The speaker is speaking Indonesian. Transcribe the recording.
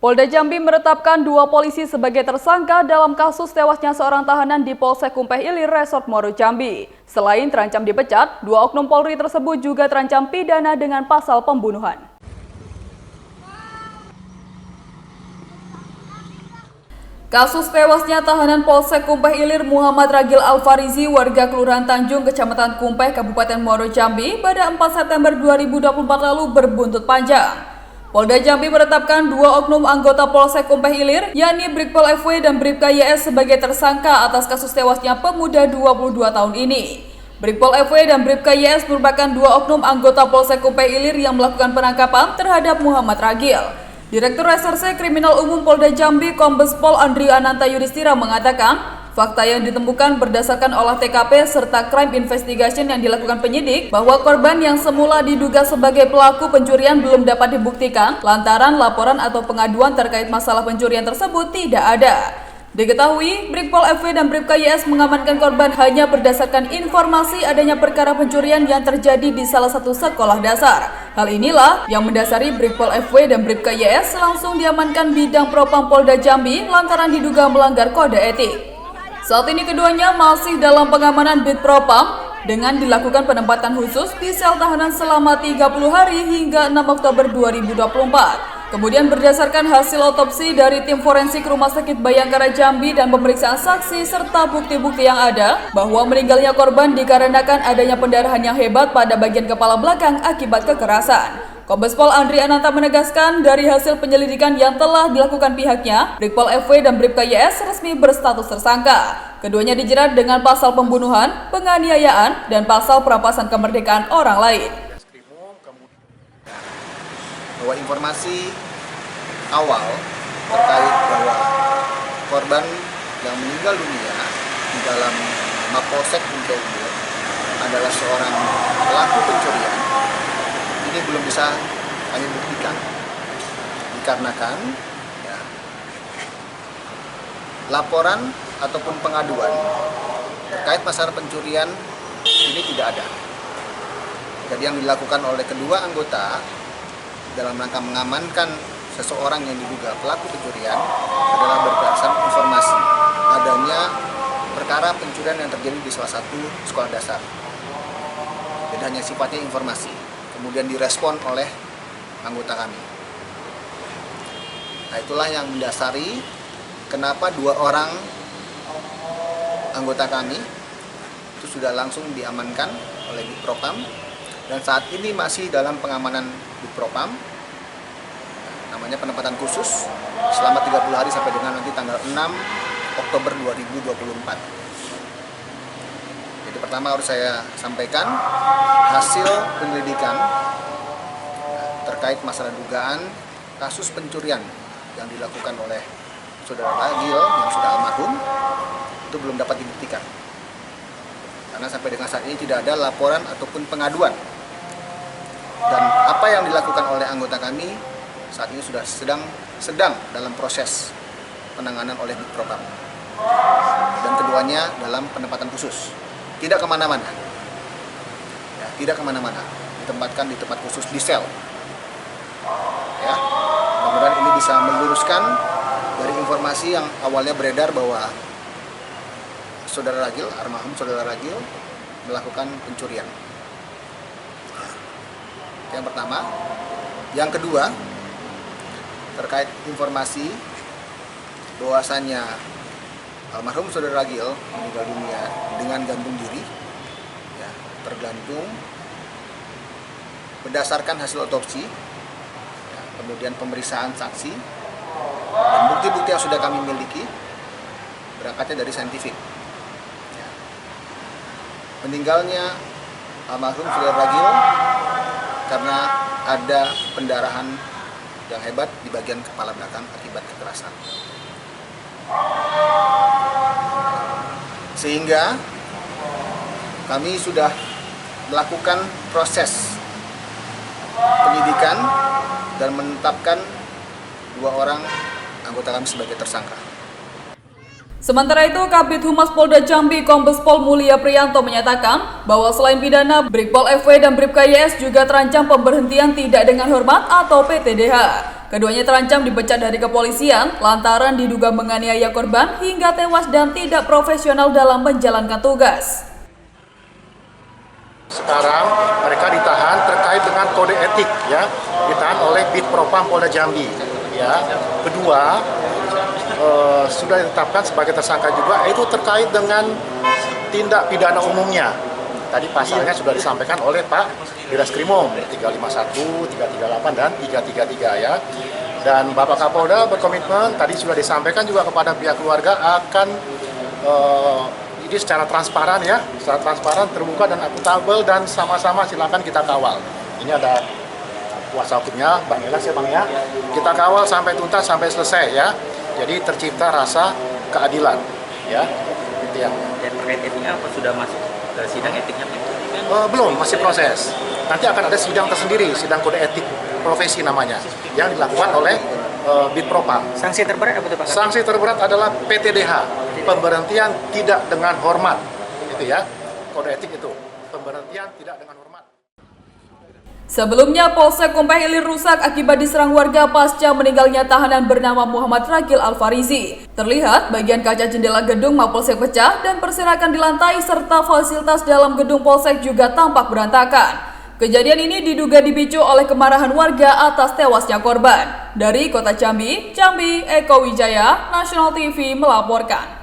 Polda Jambi menetapkan 2 polisi sebagai tersangka dalam kasus tewasnya seorang tahanan di Polsek Kumpeh Ilir, Resort Muaro Jambi. Selain terancam dipecat, 2 oknum Polri tersebut juga terancam pidana dengan pasal pembunuhan. Kasus tewasnya tahanan Polsek Kumpeh Ilir Muhammad Ragil Alfarizi, warga Kelurahan Tanjung, Kecamatan Kumpeh, Kabupaten Muaro Jambi pada 4 September 2024 lalu berbuntut panjang. Polda Jambi menetapkan 2 oknum anggota Polsek Kumpeh Ilir, yakni Brigpol FW dan Bribka YS sebagai tersangka atas kasus tewasnya pemuda 22 tahun ini. Brigpol FW dan Bribka YS merupakan 2 oknum anggota Polsek Kumpeh Ilir yang melakukan penangkapan terhadap Muhammad Ragil. Direktur Reserse Kriminal Umum Polda Jambi, Kombes Pol Andri Ananta Yudhistira mengatakan, fakta yang ditemukan berdasarkan olah TKP serta crime investigation yang dilakukan penyidik bahwa korban yang semula diduga sebagai pelaku pencurian belum dapat dibuktikan lantaran laporan atau pengaduan terkait masalah pencurian tersebut tidak ada. Diketahui, Brigpol FW dan Bribka YS mengamankan korban hanya berdasarkan informasi adanya perkara pencurian yang terjadi di salah satu sekolah dasar. Hal inilah yang mendasari Brigpol FW dan Bribka YS langsung diamankan bidang Propam Polda Jambi lantaran diduga melanggar kode etik. Saat ini keduanya masih dalam pengamanan Bid Propam dengan dilakukan penempatan khusus di sel tahanan selama 30 hari hingga 6 Oktober 2024. Kemudian berdasarkan hasil otopsi dari tim forensik Rumah Sakit Bayangkara Jambi dan pemeriksaan saksi serta bukti-bukti yang ada bahwa meninggalnya korban dikarenakan adanya pendarahan yang hebat pada bagian kepala belakang akibat kekerasan. Kombes Pol Andri Ananta menegaskan dari hasil penyelidikan yang telah dilakukan pihaknya, Brigpol FW dan Bribka YS resmi berstatus tersangka. Keduanya dijerat dengan pasal pembunuhan, penganiayaan, dan pasal perampasan kemerdekaan orang lain. Bahwa informasi awal terkait bahwa korban yang meninggal dunia di dalam Mapolsek Kumpeh Ilir adalah seorang pelaku pencurian, ini belum bisa kami buktikan dikarenakan laporan ataupun pengaduan terkait masalah pencurian ini tidak ada. Jadi yang dilakukan oleh kedua anggota dalam rangka mengamankan seseorang yang diduga pelaku pencurian adalah berdasarkan informasi adanya perkara pencurian yang terjadi di salah satu sekolah dasar. Jadi hanya sifatnya informasi, kemudian direspon oleh anggota kami. Nah, itulah yang mendasari kenapa 2 orang anggota kami itu sudah langsung diamankan oleh Bid Propam dan saat ini masih dalam pengamanan Bid Propam, namanya penempatan khusus selama 30 hari sampai dengan nanti tanggal 6 Oktober 2024. Jadi pertama harus saya sampaikan hasil penyelidikan terkait masalah dugaan kasus pencurian yang dilakukan oleh Saudara Ragil yang sudah almarhum itu belum dapat dibuktikan. Karena sampai dengan saat ini tidak ada laporan ataupun pengaduan. Dan apa yang dilakukan oleh anggota kami saat ini sudah sedang dalam proses penanganan oleh Bid Propam. Dan keduanya dalam penempatan khusus. Tidak kemana-mana. Ya, tidak kemana-mana. Ditempatkan di tempat khusus di sel. Ya, mudah-mudahan ini bisa meluruskan dari informasi yang awalnya beredar bahwa Saudara Ragil, almarhum Saudara Ragil melakukan pencurian. Yang pertama. Yang kedua, terkait informasi bahwasannya almarhum Saudara Ragil meninggal dunia dengan gantung diri, ya, tergantung berdasarkan hasil otopsi, ya, kemudian pemeriksaan saksi, dan bukti-bukti yang sudah kami miliki berangkatnya dari saintifik. Ya. Meninggalnya almarhum Saudara Ragil karena ada pendarahan yang hebat di bagian kepala belakang akibat kekerasan. Sehingga kami sudah melakukan proses penyidikan dan menetapkan 2 orang anggota kami sebagai tersangka. Sementara itu, Kabid Humas Polda Jambi Kombes Pol Mulia Priyanto menyatakan bahwa selain pidana, Brigpol FW dan Bribka YS juga terancam pemberhentian tidak dengan hormat atau PTDH. Keduanya terancam dipecat dari kepolisian lantaran diduga menganiaya korban hingga tewas dan tidak profesional dalam menjalankan tugas. Sekarang mereka ditahan terkait dengan kode etik, ya, ditahan oleh Bid Propam Polda Jambi. Ya. Kedua, sudah ditetapkan sebagai tersangka juga, itu terkait dengan tindak pidana umumnya. Tadi pasalnya sudah disampaikan oleh Pak Direskrimum 351, 338 dan 333 ya. Dan Bapak Kapolda berkomitmen tadi sudah disampaikan juga kepada pihak keluarga akan ini secara transparan ya, secara transparan, terbuka dan akuntabel dan sama-sama silakan kita kawal. Ini ada kuasa hukumnya, Bang Elas ya Bang ya. Kita kawal sampai tuntas sampai selesai ya. Jadi tercipta rasa keadilan ya. Itu yang. Dan terkait etiknya apa sudah masuk ke sidang etiknya? Belum, masih proses. Nanti akan ada sidang tersendiri, sidang kode etik profesi namanya, yang dilakukan oleh Bid Propam. Sanksi terberat apa tuh Pak? Sanksi terberat adalah PTDH, pemberhentian tidak dengan hormat. Itu ya, kode etik itu, pemberhentian tidak dengan hormat. Sebelumnya, Polsek Kumpeh Ilir rusak akibat diserang warga pasca meninggalnya tahanan bernama Muhammad Ragil Alfarizi. Terlihat bagian kaca jendela gedung Mapolsek pecah dan berserakan di lantai serta fasilitas dalam gedung Polsek juga tampak berantakan. Kejadian ini diduga dipicu oleh kemarahan warga atas tewasnya korban. Dari Kota Jambi, Eko Wijaya, Nasional TV melaporkan.